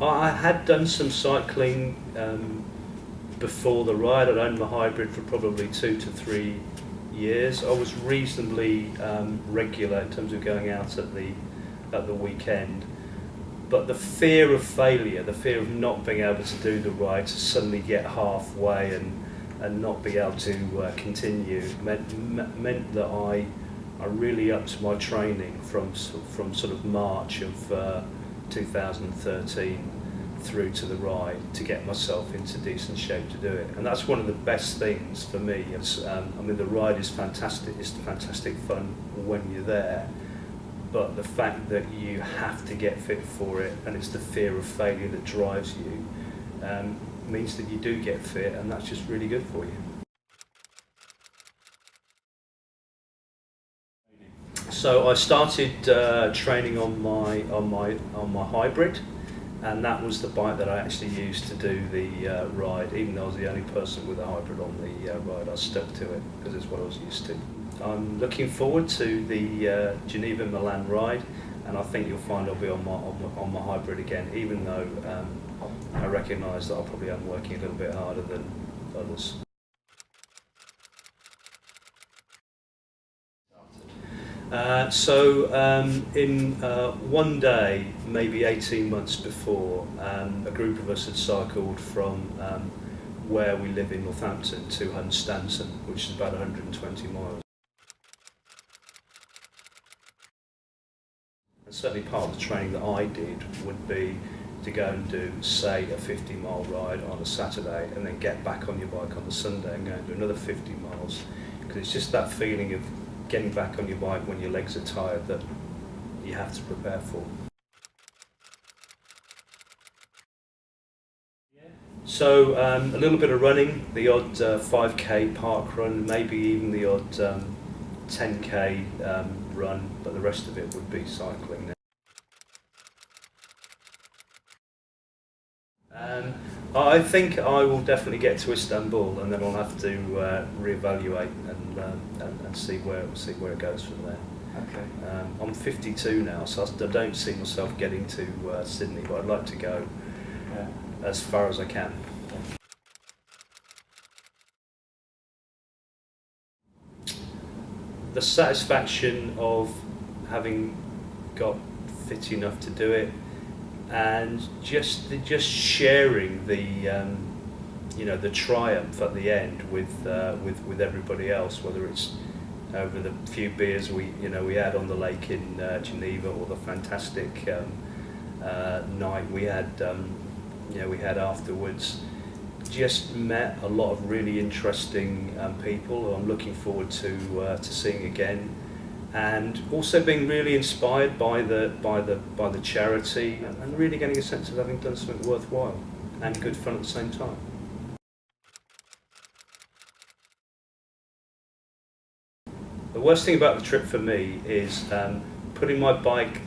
I had done some cycling before the ride. I'd owned my hybrid for probably 2 to 3 years. I was reasonably regular in terms of going out at the weekend. But the fear of failure, the fear of not being able to do the ride, to suddenly get halfway and not be able to continue, meant that I really upped my training from sort of March of 2013 through to the ride to get myself into decent shape to do it. And that's one of the best things for me. I mean, the ride is fantastic. It's fantastic fun when you're there. But the fact that you have to get fit for it, and it's the fear of failure that drives you, means that you do get fit, and that's just really good for you. So I started training on my hybrid, and that was the bike that I actually used to do the ride. Even though I was the only person with a hybrid on the ride, I stuck to it because it's what I was used to. I'm looking forward to the Geneva Milan ride, and I think you'll find I'll be on my hybrid again, even though I recognise that I probably am working a little bit harder than others. In one day, maybe 18 months before, a group of us had cycled from where we live in Northampton to Hunstanton, which is about 120 miles. And certainly part of the training that I did would be to go and do, say, a 50-mile ride on a Saturday, and then get back on your bike on the Sunday and go and do another 50 miles. Because it's just that feeling of getting back on your bike when your legs are tired that you have to prepare for. So a little bit of running, the odd 5k park run, maybe even the odd 10k run, but the rest of it would be cycling now. I think I will definitely get to Istanbul, and then I'll have to reevaluate and see where it goes from there. Okay. I'm 52 now, so I don't see myself getting to Sydney, but I'd like to go as far as I can. The satisfaction of having got fit enough to do it, and just sharing the triumph at the end with everybody else, whether it's over the few beers we had on the lake in Geneva, or the fantastic night we had afterwards. Just met a lot of really interesting people who I'm looking forward to seeing again, and also being really inspired by the charity, and really getting a sense of having done something worthwhile and good fun at the same time. The worst thing about the trip for me is getting my bike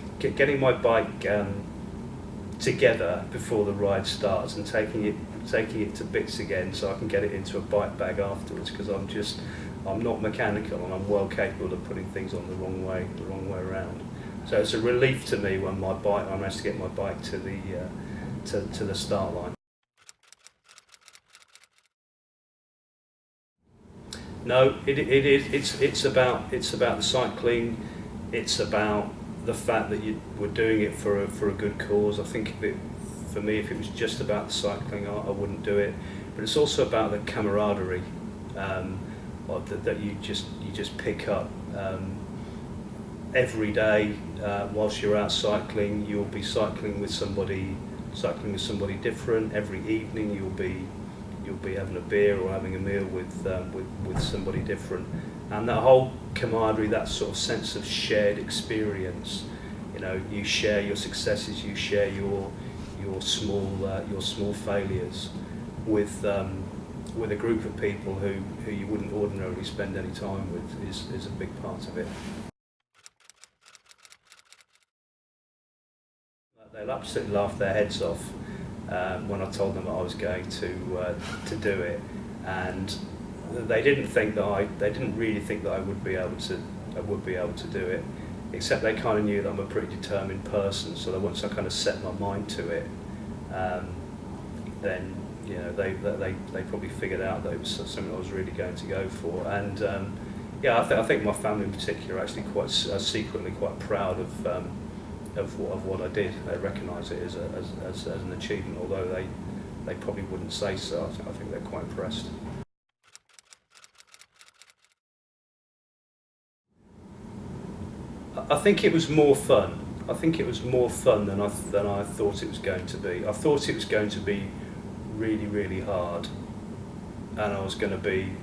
together before the ride starts, and taking it to bits again so I can get it into a bike bag afterwards, because I'm not mechanical, and I'm well capable of putting things on the wrong way around. So it's a relief to me when I manage to get my bike to the start line. No, it's about the cycling. It's about the fact that we're doing it for a good cause. I think for me, if it was just about the cycling, I wouldn't do it. But it's also about the camaraderie that you just pick up every day whilst you're out cycling. You'll be cycling with somebody different. Every evening you'll be having a beer or having a meal with somebody different, and that whole camaraderie, that sort of sense of shared experience. You share your successes, you share your small failures with a group of people who you wouldn't ordinarily spend any time with is a big part of it. They'll absolutely laugh their heads off when I told them that I was going to do it, and they didn't really think that I would be able to do it. except they kind of knew that I'm a pretty determined person, so that once I kind of set my mind to it, then you know they probably figured out that it was something I was really going to go for. And yeah, I think my family in particular are actually quite secretly quite proud of what I did. They recognise it as an achievement, although they probably wouldn't say so. I think they're quite impressed. I think it was more fun. I think it was more fun than I thought it was going to be. I thought it was going to be really, really hard, and I was going to be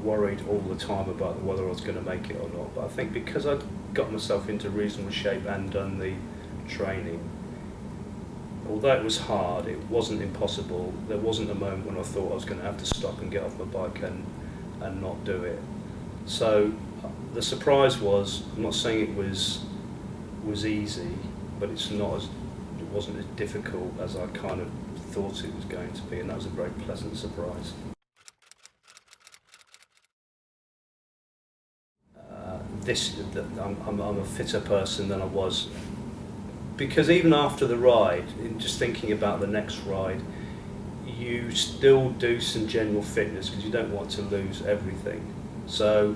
worried all the time about whether I was going to make it or not. But I think because I'd got myself into reasonable shape and done the training, although it was hard, it wasn't impossible. There wasn't a moment when I thought I was going to have to stop and get off my bike and not do it. So the surprise was, I'm not saying it was easy, but it wasn't as difficult as I kind of thought it was going to be, and that was a very pleasant surprise. I'm a fitter person than I was, because even after the ride, in just thinking about the next ride, you still do some general fitness because you don't want to lose everything. So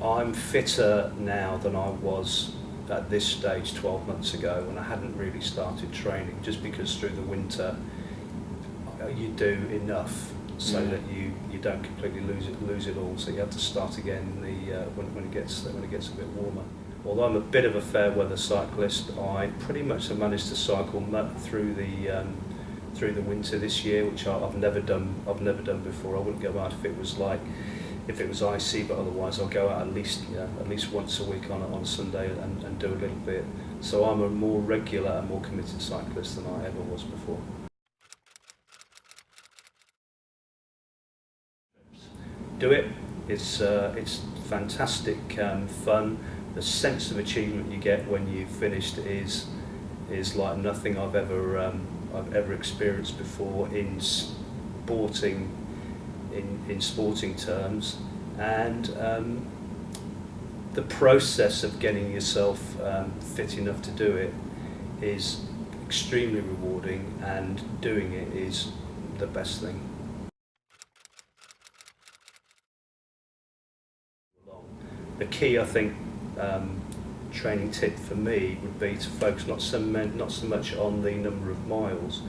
I'm fitter now than I was at this stage 12 months ago when I hadn't really started training, just because through the winter you do enough so that you don't completely lose it all. So you have to start again when it gets a bit warmer. Although I'm a bit of a fair weather cyclist, I pretty much have managed to cycle through the winter this year, which I've never done before. I wouldn't go out if it was icy, but otherwise I'll go out at least once a week on Sunday and do a little bit. So I'm a more regular and more committed cyclist than I ever was before. Do it. It's fantastic fun. The sense of achievement you get when you've finished is like nothing I've ever experienced before in sporting terms, and the process of getting yourself fit enough to do it is extremely rewarding, and doing it is the best thing. The key, I think, training tip for me would be to focus not so much on the number of miles,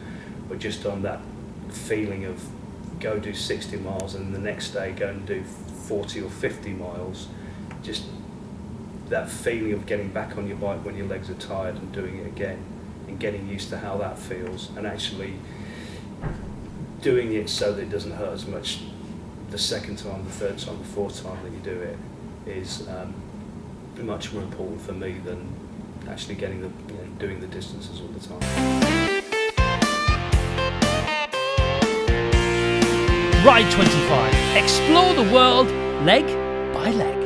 but just on that feeling of go do 60 miles and the next day go and do 40 or 50 miles. Just that feeling of getting back on your bike when your legs are tired and doing it again, and getting used to how that feels, and actually doing it so that it doesn't hurt as much the second time, the third time, the fourth time that you do it is much more important for me than actually doing the distances all the time. Ride25. Explore the world leg by leg.